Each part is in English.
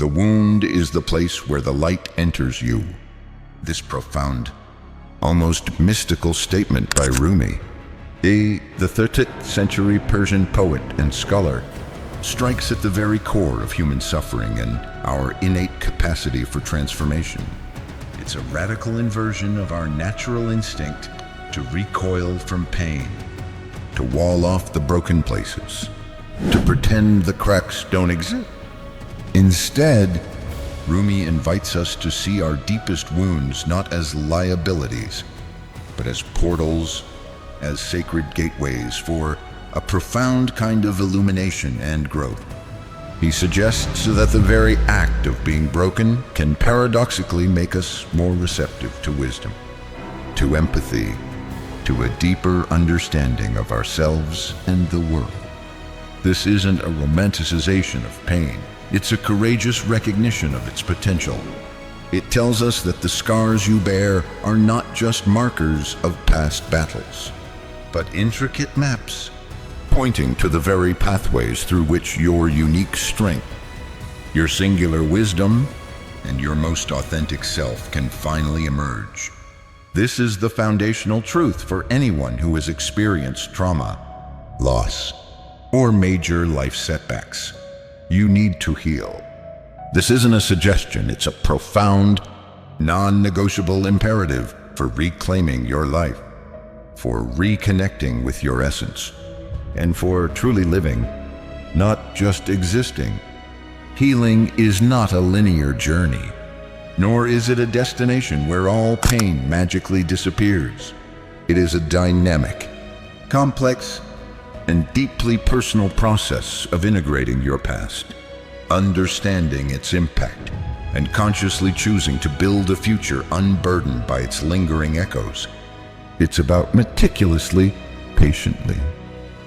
The wound is the place where the light enters you. This profound, almost mystical statement by Rumi, the 13th century Persian poet and scholar, strikes at the very core of human suffering and our innate capacity for transformation. It's a radical inversion of our natural instinct to recoil from pain, to wall off the broken places, to pretend the cracks don't exist. Instead, Rumi invites us to see our deepest wounds not as liabilities, but as portals, as sacred gateways for a profound kind of illumination and growth. He suggests that the very act of being broken can paradoxically make us more receptive to wisdom, to empathy, to a deeper understanding of ourselves and the world. This isn't a romanticization of pain. It's a courageous recognition of its potential. It tells us that the scars you bear are not just markers of past battles, but intricate maps pointing to the very pathways through which your unique strength, your singular wisdom, and your most authentic self can finally emerge. This is the foundational truth for anyone who has experienced trauma, loss, or major life setbacks. You need to heal. This isn't a suggestion, it's a profound, non-negotiable imperative for reclaiming your life, for reconnecting with your essence, and for truly living, not just existing. Healing is not a linear journey, nor is it a destination where all pain magically disappears. It is a dynamic, complex, and deeply personal process of integrating your past, understanding its impact, and consciously choosing to build a future unburdened by its lingering echoes. It's about meticulously, patiently,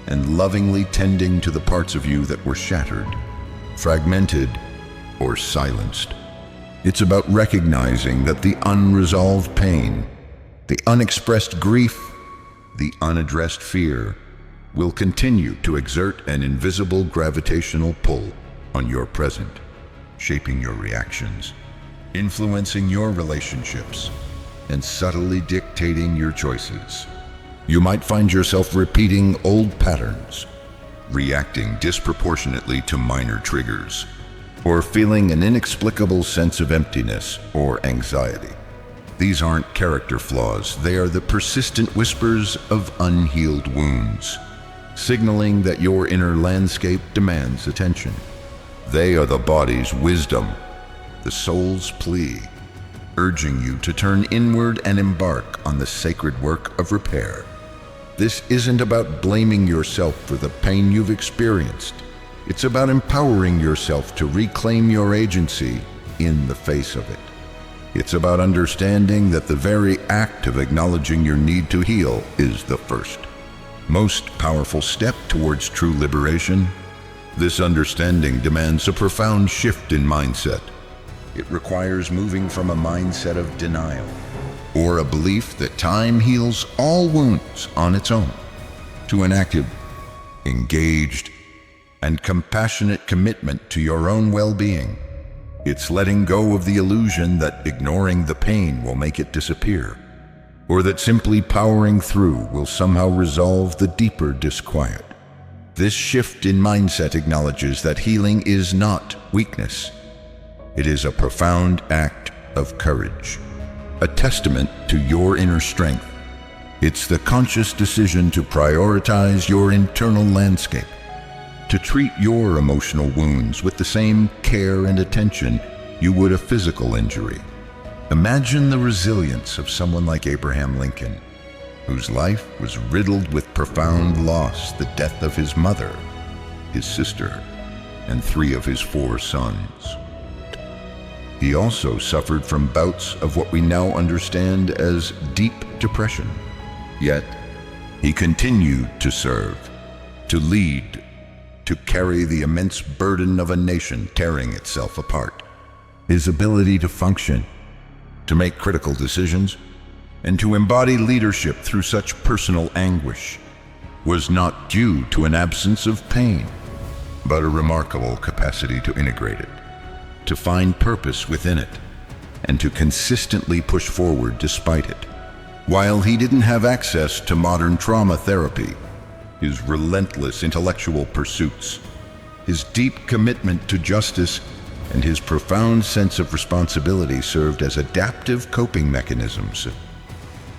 and lovingly tending to the parts of you that were shattered, fragmented, or silenced. It's about recognizing that the unresolved pain, the unexpressed grief, the unaddressed fear will continue to exert an invisible gravitational pull on your present, shaping your reactions, influencing your relationships, and subtly dictating your choices. You might find yourself repeating old patterns, reacting disproportionately to minor triggers, or feeling an inexplicable sense of emptiness or anxiety. These aren't character flaws, they are the persistent whispers of unhealed wounds, signaling that your inner landscape demands attention. They are the body's wisdom, the soul's plea, urging you to turn inward and embark on the sacred work of repair. This isn't about blaming yourself for the pain you've experienced. It's about empowering yourself to reclaim your agency in the face of it. It's about understanding that the very act of acknowledging your need to heal is the first, most powerful step towards true liberation. This understanding demands a profound shift in mindset. It requires moving from a mindset of denial, or a belief that time heals all wounds on its own, to an active, engaged, and compassionate commitment to your own well-being. It's letting go of the illusion that ignoring the pain will make it disappear, or that simply powering through will somehow resolve the deeper disquiet. This shift in mindset acknowledges that healing is not weakness. It is a profound act of courage, a testament to your inner strength. It's the conscious decision to prioritize your internal landscape, to treat your emotional wounds with the same care and attention you would a physical injury. Imagine the resilience of someone like Abraham Lincoln, whose life was riddled with profound loss, the death of his mother, his sister, and 3 of his 4 sons. He also suffered from bouts of what we now understand as deep depression. Yet, he continued to serve, to lead, to carry the immense burden of a nation tearing itself apart. His ability to function, to make critical decisions, and to embody leadership through such personal anguish was not due to an absence of pain, but a remarkable capacity to integrate it. to find purpose within it, and to consistently push forward despite it. While he didn't have access to modern trauma therapy, his relentless intellectual pursuits, his deep commitment to justice, and his profound sense of responsibility served as adaptive coping mechanisms,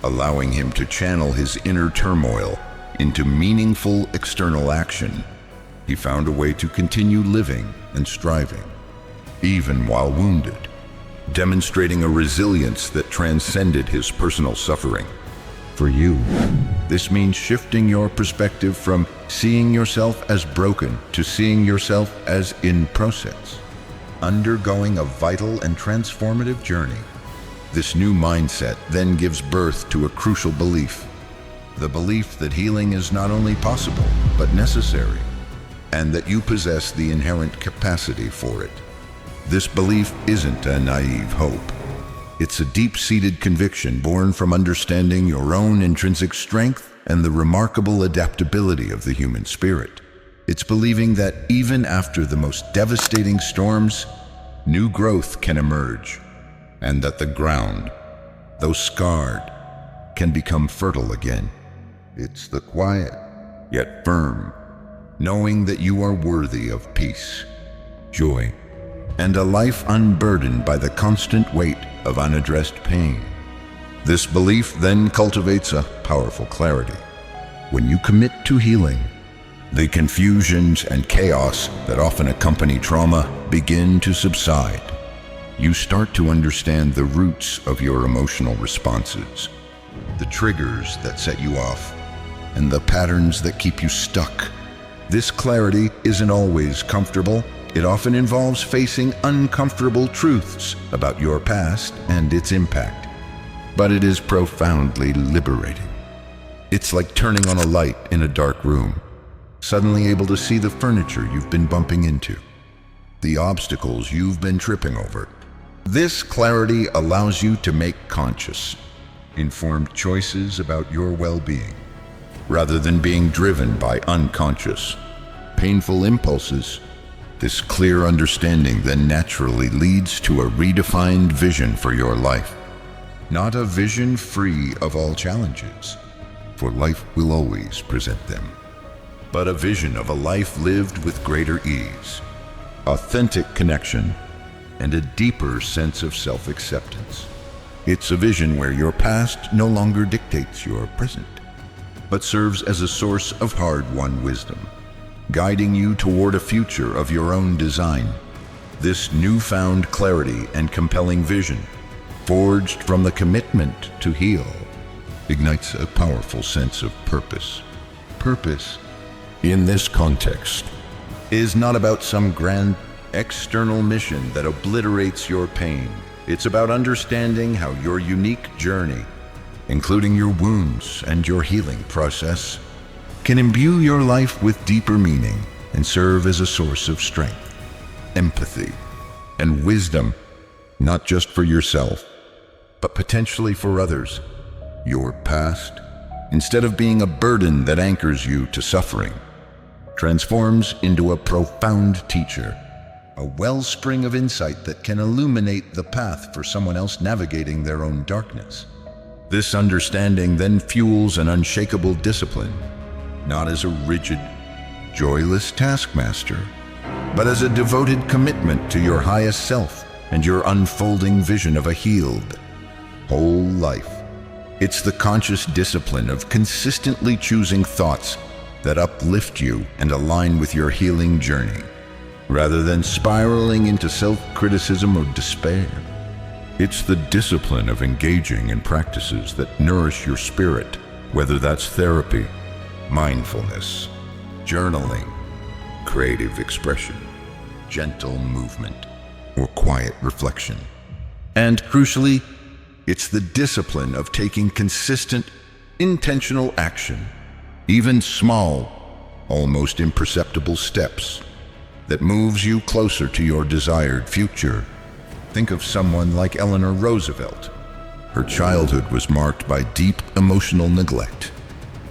allowing him to channel his inner turmoil into meaningful external action. He found a way to continue living and striving, even while wounded, demonstrating a resilience that transcended his personal suffering. For you, this means shifting your perspective from seeing yourself as broken to seeing yourself as in process, undergoing a vital and transformative journey. This new mindset then gives birth to a crucial belief, the belief that healing is not only possible, but necessary, and that you possess the inherent capacity for it. This belief isn't a naive hope. It's a deep-seated conviction born from understanding your own intrinsic strength and the remarkable adaptability of the human spirit. It's believing that even after the most devastating storms, new growth can emerge, and that the ground, though scarred, can become fertile again. It's the quiet, yet firm, knowing that you are worthy of peace, joy, and a life unburdened by the constant weight of unaddressed pain. This belief then cultivates a powerful clarity. When you commit to healing, the confusions and chaos that often accompany trauma begin to subside. You start to understand the roots of your emotional responses, the triggers that set you off, and the patterns that keep you stuck. This clarity isn't always comfortable. It often involves facing uncomfortable truths about your past and its impact. But it is profoundly liberating. It's like turning on a light in a dark room, suddenly able to see the furniture you've been bumping into, the obstacles you've been tripping over. This clarity allows you to make conscious, informed choices about your well-being, rather than being driven by unconscious, painful impulses. This clear understanding then naturally leads to a redefined vision for your life. Not a vision free of all challenges, for life will always present them, but a vision of a life lived with greater ease, authentic connection, and a deeper sense of self-acceptance. It's a vision where your past no longer dictates your present, but serves as a source of hard-won wisdom, guiding you toward a future of your own design. This newfound clarity and compelling vision, forged from the commitment to heal, ignites a powerful sense of purpose. Purpose, in this context, is not about some grand external mission that obliterates your pain. It's about understanding how your unique journey, including your wounds and your healing process, can imbue your life with deeper meaning and serve as a source of strength, empathy, and wisdom, not just for yourself, but potentially for others. Your past, instead of being a burden that anchors you to suffering, transforms into a profound teacher, a wellspring of insight that can illuminate the path for someone else navigating their own darkness. This understanding then fuels an unshakable discipline, not as a rigid, joyless taskmaster, but as a devoted commitment to your highest self and your unfolding vision of a healed, whole life. It's the conscious discipline of consistently choosing thoughts that uplift you and align with your healing journey, rather than spiraling into self-criticism or despair. It's the discipline of engaging in practices that nourish your spirit, whether that's therapy, mindfulness, journaling, creative expression, gentle movement, or quiet reflection. And crucially, it's the discipline of taking consistent, intentional action, even small, almost imperceptible steps, that moves you closer to your desired future. Think of someone like Eleanor Roosevelt. Her childhood was marked by deep emotional neglect,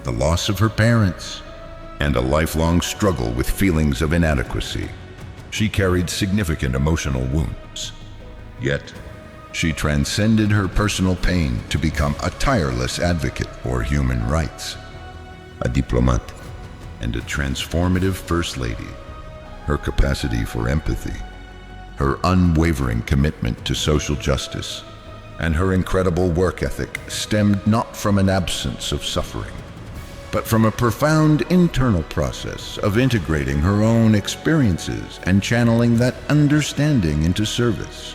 the loss of her parents, and a lifelong struggle with feelings of inadequacy. She carried significant emotional wounds. Yet, she transcended her personal pain to become a tireless advocate for human rights, a diplomat, and a transformative First Lady. Her capacity for empathy, her unwavering commitment to social justice, and her incredible work ethic stemmed not from an absence of suffering, but from a profound internal process of integrating her own experiences and channeling that understanding into service.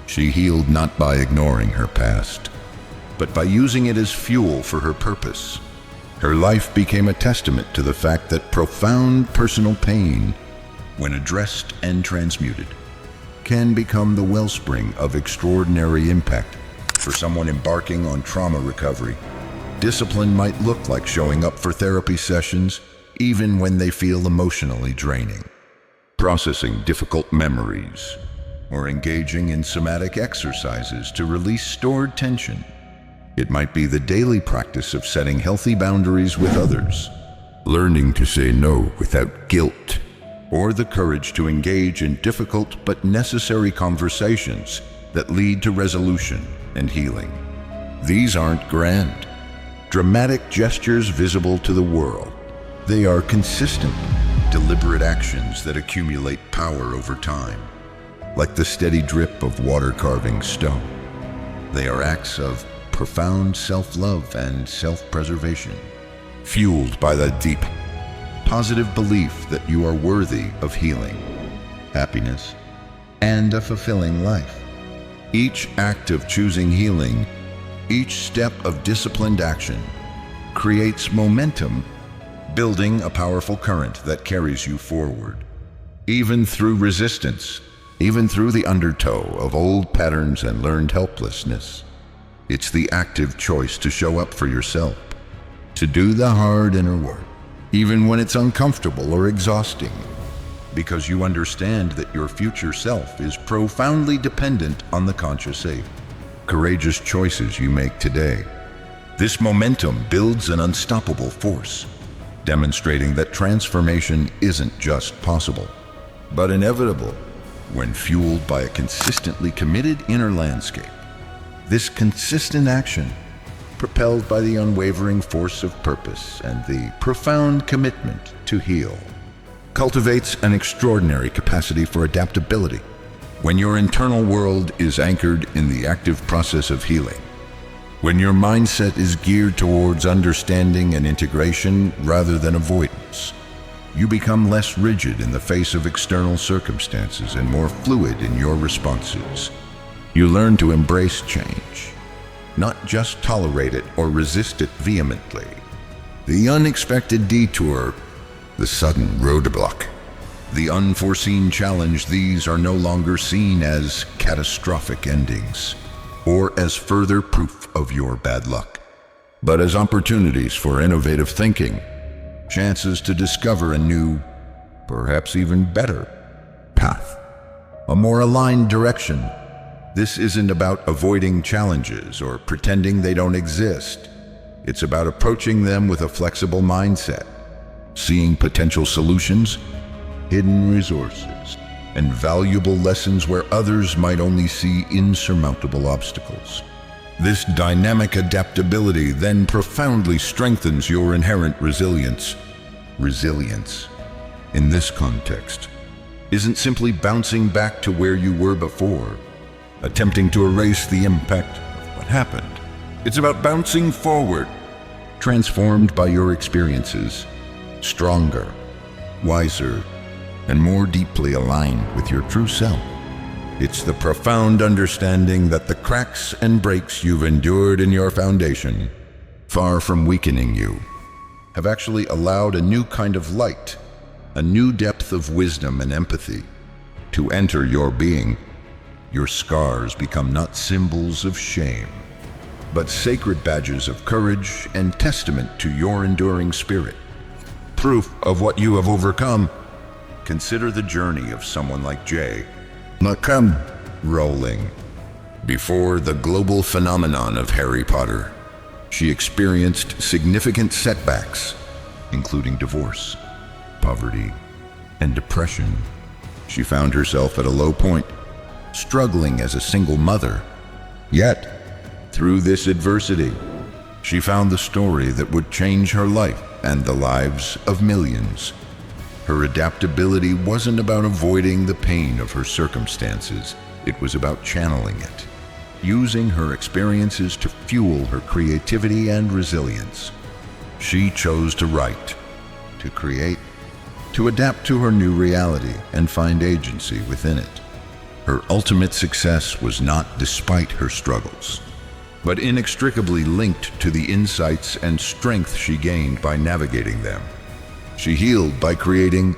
She healed not by ignoring her past, but by using it as fuel for her purpose. Her life became a testament to the fact that profound personal pain, when addressed and transmuted, can become the wellspring of extraordinary impact. For someone embarking on trauma recovery, discipline might look like showing up for therapy sessions even when they feel emotionally draining, processing difficult memories, or engaging in somatic exercises to release stored tension. It might be the daily practice of setting healthy boundaries with others, learning to say no without guilt, or the courage to engage in difficult but necessary conversations that lead to resolution and healing. These aren't grand, dramatic gestures visible to the world. They are consistent, deliberate actions that accumulate power over time, like the steady drip of water carving stone. They are acts of profound self-love and self-preservation, fueled by the deep, positive belief that you are worthy of healing, happiness, and a fulfilling life. Each act of choosing healing, each step of disciplined action, creates momentum, building a powerful current that carries you forward, even through resistance, even through the undertow of old patterns and learned helplessness. It's the active choice to show up for yourself, to do the hard inner work, even when it's uncomfortable or exhausting, because you understand that your future self is profoundly dependent on the conscious courageous choices you make today. This momentum builds an unstoppable force, demonstrating that transformation isn't just possible, but inevitable when fueled by a consistently committed inner landscape. This consistent action, propelled by the unwavering force of purpose and the profound commitment to heal, cultivates an extraordinary capacity for adaptability. When your internal world is anchored in the active process of healing, when your mindset is geared towards understanding and integration rather than avoidance, you become less rigid in the face of external circumstances and more fluid in your responses. You learn to embrace change, not just tolerate it or resist it vehemently. The unexpected detour, the sudden roadblock, the unforeseen challenge, these are no longer seen as catastrophic endings or as further proof of your bad luck, but as opportunities for innovative thinking, chances to discover a new, perhaps even better, path, a more aligned direction. This isn't about avoiding challenges or pretending they don't exist. It's about approaching them with a flexible mindset, seeing potential solutions, hidden resources, and valuable lessons where others might only see insurmountable obstacles. This dynamic adaptability then profoundly strengthens your inherent resilience. Resilience, in this context, isn't simply bouncing back to where you were before, attempting to erase the impact of what happened. It's about bouncing forward, transformed by your experiences, stronger, wiser, and more deeply aligned with your true self. It's the profound understanding that the cracks and breaks you've endured in your foundation, far from weakening you, have actually allowed a new kind of light, a new depth of wisdom and empathy to enter your being. Your scars become not symbols of shame, but sacred badges of courage and testament to your enduring spirit. Proof of what you have overcome. Consider the journey of someone like J. Come Rowling. Before the global phenomenon of Harry Potter, she experienced significant setbacks, including divorce, poverty, and depression. She found herself at a low point, struggling as a single mother. Yet, through this adversity, she found the story that would change her life and the lives of millions. Her adaptability wasn't about avoiding the pain of her circumstances. It was about channeling it, using her experiences to fuel her creativity and resilience. She chose to write, to create, to adapt to her new reality and find agency within it. Her ultimate success was not despite her struggles, but inextricably linked to the insights and strength she gained by navigating them. She healed by creating,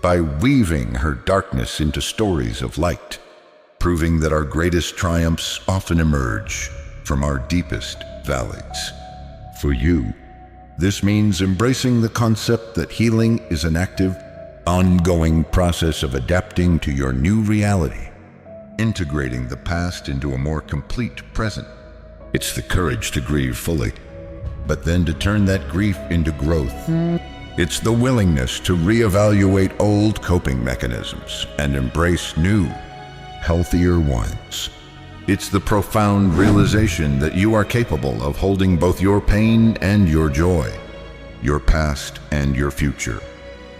by weaving her darkness into stories of light, proving that our greatest triumphs often emerge from our deepest valleys. For you, this means embracing the concept that healing is an active, ongoing process of adapting to your new reality, integrating the past into a more complete present. It's the courage to grieve fully, but then to turn that grief into growth. It's the willingness to reevaluate old coping mechanisms and embrace new, healthier ones. It's the profound realization that you are capable of holding both your pain and your joy, your past and your future,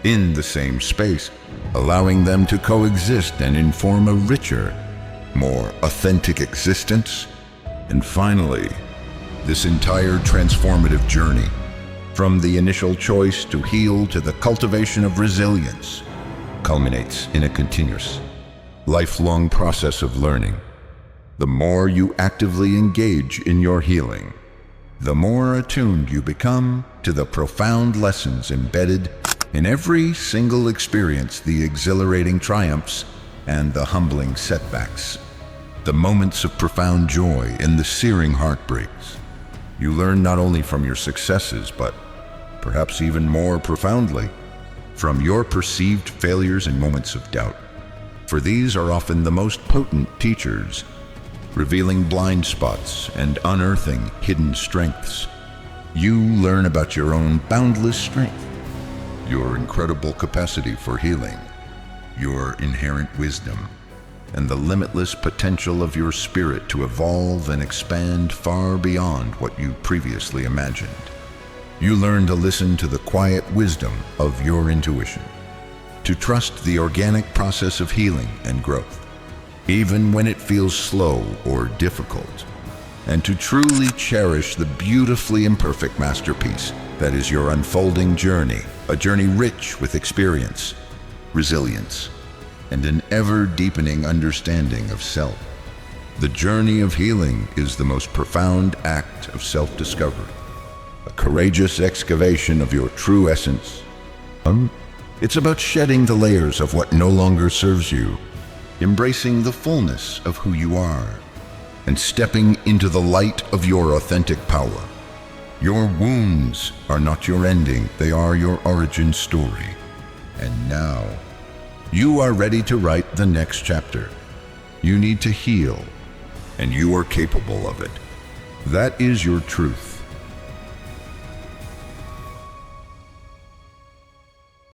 in the same space, allowing them to coexist and inform a richer, more authentic existence. And finally, this entire transformative journey, from the initial choice to heal to the cultivation of resilience, culminates in a continuous, lifelong process of learning. The more you actively engage in your healing, the more attuned you become to the profound lessons embedded in every single experience, the exhilarating triumphs and the humbling setbacks, the moments of profound joy and the searing heartbreaks. You learn not only from your successes, but perhaps even more profoundly, from your perceived failures and moments of doubt. For these are often the most potent teachers, revealing blind spots and unearthing hidden strengths. You learn about your own boundless strength, your incredible capacity for healing, your inherent wisdom, and the limitless potential of your spirit to evolve and expand far beyond what you previously imagined. You learn to listen to the quiet wisdom of your intuition, to trust the organic process of healing and growth, even when it feels slow or difficult, and to truly cherish the beautifully imperfect masterpiece that is your unfolding journey, a journey rich with experience, resilience, and an ever-deepening understanding of self. The journey of healing is the most profound act of self-discovery, a courageous excavation of your true essence. It's about shedding the layers of what no longer serves you, embracing the fullness of who you are, and stepping into the light of your authentic power. Your wounds are not your ending, they are your origin story. And now, you are ready to write the next chapter. You need to heal, and you are capable of it. That is your truth.